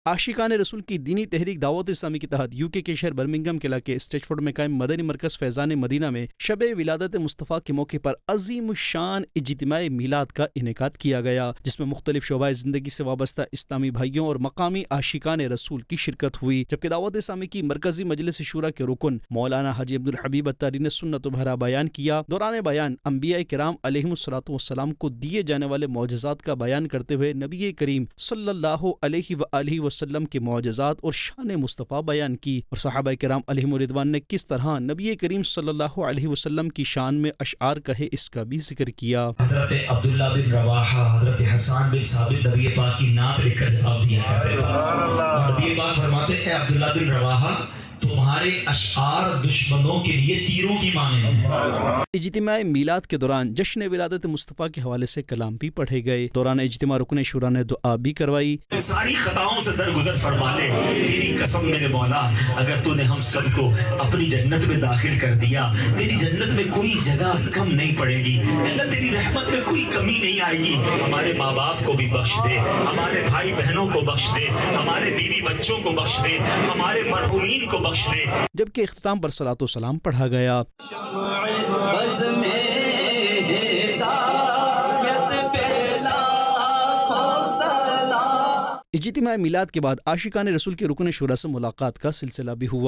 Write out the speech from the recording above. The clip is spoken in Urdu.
عاشقان رسول کی دینی تحریک دعوت اسلامی کے تحت UK کے شہر برمنگھم کے علاقے اسٹریچفورڈ میں قائم مدنی مرکز فیضان مدینہ میں شب ولادت مصطفیٰ کے موقع پر عظیم الشان اجتماع میلاد کا انعقاد کیا گیا، جس میں مختلف شعبۂ زندگی سے وابستہ اسلامی بھائیوں اور مقامی عاشقان رسول کی شرکت ہوئی، جبکہ دعوت اسلامی کی مرکزی مجلس شورا کے رکن مولانا حاجی عبدالحبیب اتاری نے سنت و بھرا بیان کیا۔ دوران بیان انبیاء کرام علیہم الصلوۃ والسلام کو دیے جانے والے معجزات کا بیان کرتے ہوئے نبی کریم صلی اللہ علیہ وآلہ وسلم کے معجزات اور شان مصطفیٰ بیان کی، اور صحابہ کرام علیہم الرضوان نے کس طرح نبی کریم صلی اللہ علیہ وسلم کی شان میں اشعار کہے اس کا بھی ذکر کیا۔ حضرت عبداللہ بن رواحہ، حضرت حسان بن ثابت نبی پاک کی نعت لکھ کر جواب دیا کرتے تھے، اور نبی پاک فرماتے ہیں عبداللہ بن رواحہ تمہارے اشعار دشمنوں کے لیے تیروں کی مانند ہیں۔ اجتماع میلاد کے دوران جشن ولادت مصطفیٰ کے حوالے سے کلام بھی پڑھے گئے۔ دوران اجتماع رکن شورا نے دعا بھی کروائی۔ ساری خطاؤں سے درگزر فرما لے، تیری قسم میرے مولا، اگر تو نے ہم سب کو اپنی جنت میں داخل کر دیا، تیری جنت میں کوئی جگہ کم نہیں پڑے گی، اللہ تیری رحمت میں کوئی کمی نہیں آئے گی۔ ہمارے ماں باپ کو بھی بخش دے، ہمارے بھائی بہنوں کو بخش دے، ہمارے بیوی بچوں کو بخش دے، ہمارے مرحومین کو بخش دے۔ جبکہ اختتام پر صلاۃ و سلام پڑھا گیا۔ اجتماع میلاد کے بعد عاشقان رسول کے رکن شورا سے ملاقات کا سلسلہ بھی ہوا۔